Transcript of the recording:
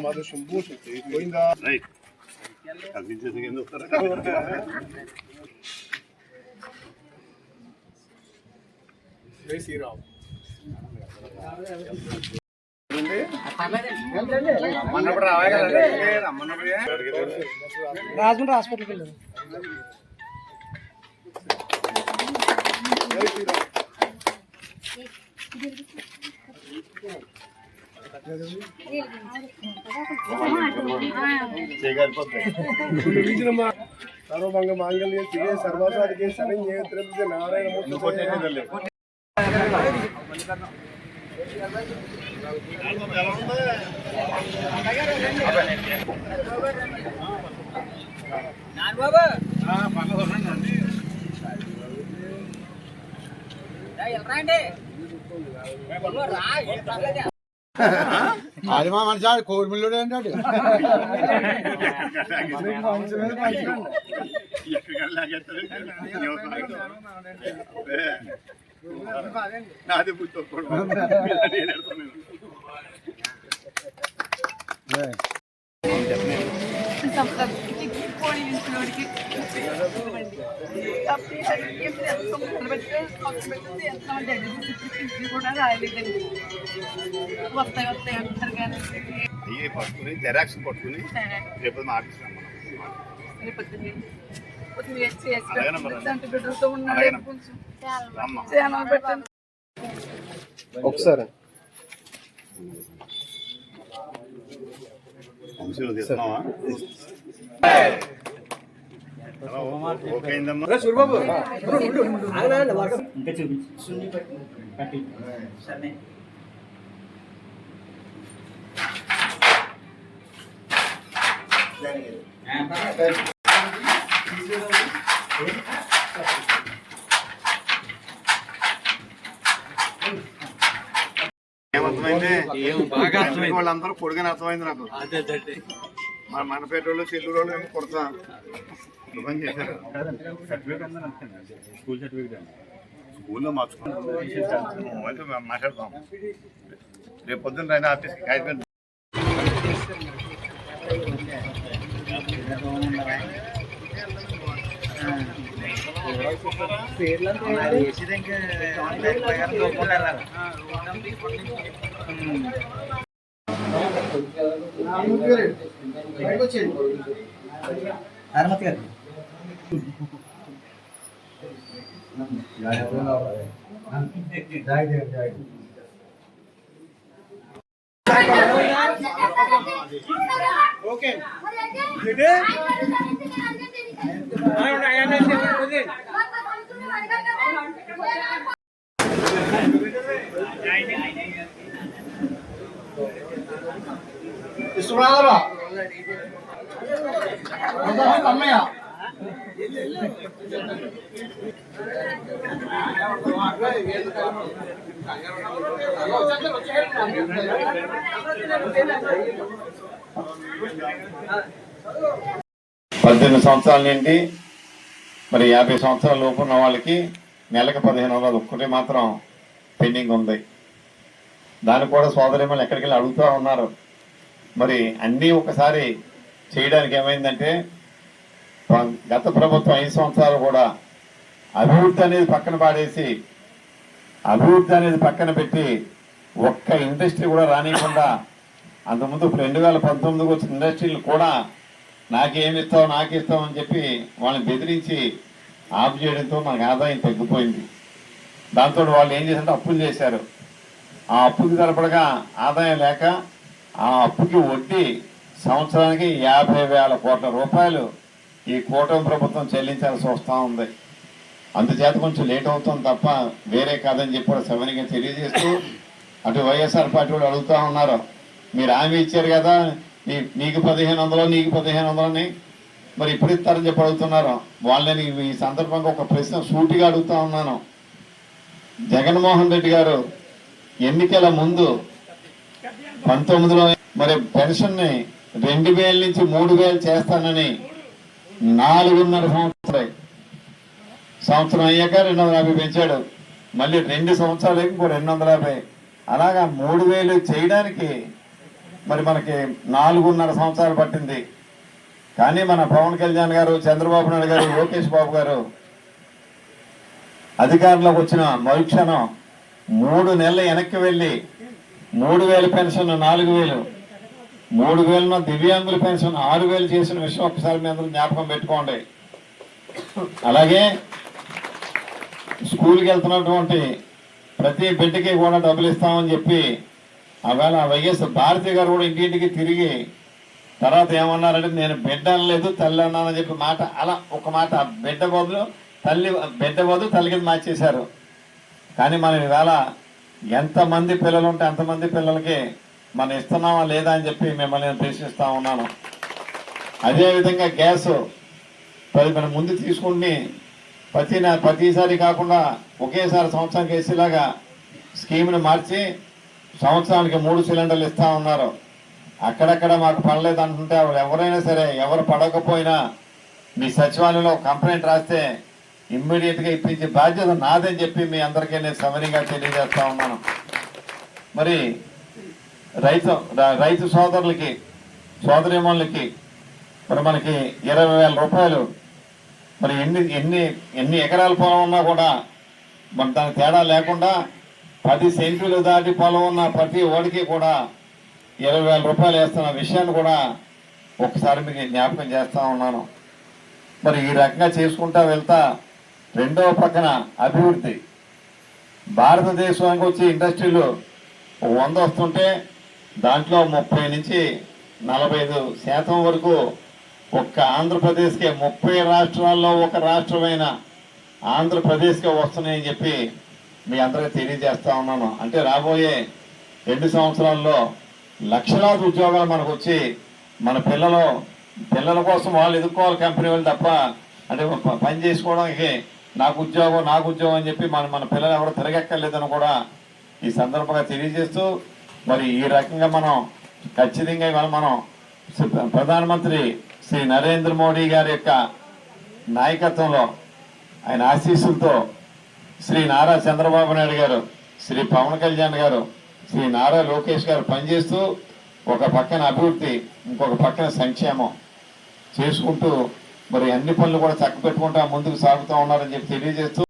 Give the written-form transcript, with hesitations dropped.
మాతో శంభూ పోయిందా జై శ్రీరామ్. రాజమండ్రి హాస్పిటల్కి వెళ్ళారు. సర్వభంగ మాంగళ్య శివే సర్వసాధికే శరణ్యే త్రిపుర నారాయణ అది మా మనిషి కోరిమిల్లుడు ఏంటంటే నాది పట్టుకుని జెరాక్స్ పట్టుకుని రేపు మా ఆఫీస్ ఒకసారి ఓకే అయిందమ్మా సూర్యబాబు ఇంకా చూపించు. ఏమర్థమైంది వాళ్ళందరూ పొడిగానే అర్థమైంది నాకు. మన మనపేట వాళ్ళు చెల్లూరు వాళ్ళు ఏమో కొడతా పని చేశారు. స్కూల్లో మార్చుకుంటాం మాట్లాడతాం. రేపు పొద్దున్న రైనా ఆఫీస్కి కాగితం హనుమతి గారు ఓకే అమ్మయ్య పద్దెనిమిది సంవత్సరాల నుండి మరి 50 సంవత్సరాల లోపు ఉన్న వాళ్ళకి నెలకు 1500 ఒక్కటే మాత్రం పెండింగ్ ఉంది. దాన్ని కూడా సోదరిమలు ఎక్కడికి వెళ్ళి అడుగుతూ ఉన్నారు. మరి అన్నీ ఒకసారి చేయడానికి ఏమైందంటే గత ప్రభుత్వం 5 సంవత్సరాలు కూడా అభివృద్ధి అనేది పక్కన పాడేసి అభివృద్ధి అనేది పక్కన పెట్టి ఒక్క ఇండస్ట్రీ కూడా రానియకుండా అంతకుముందు 2019 వచ్చిన ఇండస్ట్రీలు కూడా నాకేమిస్తావు నాకు ఇస్తామని చెప్పి వాళ్ళని బెదిరించి ఆఫ్ చేయడంతో మనకు ఆదాయం తగ్గిపోయింది. దాంతో వాళ్ళు ఏం చేశారంటే అప్పులు చేశారు. ఆ అప్పుకి సరిపడగా ఆదాయం లేక ఆ అప్పుకి వడ్డీ సంవత్సరానికి 50,000 కోట్ల రూపాయలు ఈ కూటమి ప్రభుత్వం చెల్లించాల్సి వస్తూ ఉంది. అందుచేత కొంచెం లేట్ అవుతుంది తప్ప వేరే కాదని చెప్పి కూడా సభనిగా తెలియజేస్తూ అటు వైఎస్ఆర్ పార్టీ వాళ్ళు అడుగుతూ ఉన్నారు, మీరు హామీ ఇచ్చారు కదా నీకు 1500 నీకు 1500 మరి ఇప్పుడు ఇస్తారని చెప్పి అడుగుతున్నారు. వాళ్ళని ఈ సందర్భంగా ఒక ప్రశ్న సూటిగా అడుగుతా ఉన్నాను. జగన్మోహన్ రెడ్డి గారు ఎన్నికల ముందు 19లో మరి పెన్షన్ని 2000 నుంచి 3000 చేస్తానని 4.5 సంవత్సరం అయ్యాక 250 పెంచాడు. మళ్ళీ 2 సంవత్సరాలకి ఇంకో 250. అలాగా 3000 చేయడానికి మరి మనకి 4.5 సంవత్సరాలు పట్టింది. కానీ మన పవన్ కళ్యాణ్ గారు, చంద్రబాబు నాయుడు గారు, లోకేష్ బాబు గారు అధికారంలోకి వచ్చిన మరుక్షణం 3 నెలలు వెనక్కి వెళ్ళి 3000 పెన్షన్ 4000, 3000 దివ్యాంగుల పెన్షన్ 6000 చేసిన విషయం ఒకసారి మీ అందరూ జ్ఞాపకం పెట్టుకోండి. అలాగే స్కూల్కి వెళ్తున్నటువంటి ప్రతి బిడ్డకి కూడా డబ్బులు ఇస్తామని చెప్పి ఆవేళ వైఎస్ భారతి గారు కూడా ఇంటింటికి తిరిగి తర్వాత ఏమన్నారంటే నేను బిడ్డ అనలేదు తల్లి అన్నానని చెప్పి మాట, అలా ఒక మాట బిడ్డ బదులు తల్లి కింద మార్చేశారు. కానీ మనం ఈవేళ ఎంతమంది పిల్లలు ఉంటే అంతమంది పిల్లలకి మనం ఇస్తున్నామా లేదా అని చెప్పి మిమ్మల్ని నేను ప్రశ్నిస్తా ఉన్నాను. అదేవిధంగా గ్యాస్ మనం ముందు తీసుకుని ప్రతిసారి కాకుండా ఒకేసారి సంవత్సరానికి వేసేలాగా స్కీమ్ని మార్చి సంవత్సరానికి 3 సిలిండర్లు ఇస్తా ఉన్నారు. అక్కడక్కడ మాకు పడలేదు అంటుంటే ఎవరైనా సరే ఎవరు పడకపోయినా మీ సచివాలయంలో కంప్లైంట్ రాస్తే ఇమ్మీడియట్గా ఇప్పించే బాధ్యత నాదని చెప్పి మీ అందరికీ నేను సవినీయంగా తెలియజేస్తా ఉన్నాను. మరి రైతు సోదరులకి సోదరిమణులకి మరి మనకి 20,000 రూపాయలు, మరి ఎన్ని ఎకరాల పొలం ఉన్నా కూడా మన దానికి తేడా లేకుండా 10 సెంట్లు దాటి పొలం ఉన్న ప్రతి ఓడికి కూడా 20,000 రూపాయలు వేస్తున్న విషయాన్ని కూడా ఒకసారి మీకు జ్ఞాపకం చేస్తా ఉన్నాను. మరి ఈ రకంగా చేసుకుంటా వెళ్తా రెండవ పక్కన అభివృద్ధి, భారతదేశానికి వచ్చి ఇండస్ట్రీలు 100 వస్తుంటే దాంట్లో 30 నుంచి 45% వరకు ఒక్క ఆంధ్రప్రదేశ్కే 30 రాష్ట్రాల్లో ఒక రాష్ట్రమైన ఆంధ్రప్రదేశ్కే వస్తున్నాయని చెప్పి మీ అందరికీ తెలియజేస్తా ఉన్నాను. అంటే రాబోయే 2 సంవత్సరాల్లో లక్షలాది ఉద్యోగాలు మనకు వచ్చి మన పిల్లల కోసం వాళ్ళు ఎదుర్కోవాలి కంపెనీ వాళ్ళు తప్ప, అంటే పని చేసుకోవడానికి నాకు ఉద్యోగం అని చెప్పి మన పిల్లలు ఎవరు తిరగక్కర్లేదని కూడా ఈ సందర్భంగా తెలియజేస్తూ, మరి ఈ రకంగా మనం ఖచ్చితంగా ఇవాళ మనం ప్రధానమంత్రి శ్రీ నరేంద్ర మోడీ గారి యొక్క నాయకత్వంలో ఆయన ఆశీస్సులతో శ్రీ నారా చంద్రబాబు నాయుడు గారు, శ్రీ పవన్ కళ్యాణ్ గారు, శ్రీ నారా లోకేష్ గారు పనిచేస్తూ ఒక పక్కన అభివృద్ధి ఇంకొక పక్కన సంక్షేమం చేసుకుంటూ మరి అన్ని పనులు కూడా చక్కబెట్టుకుంటూ ముందుకు సాగుతూ ఉన్నారని చెప్పి తెలియజేస్తూ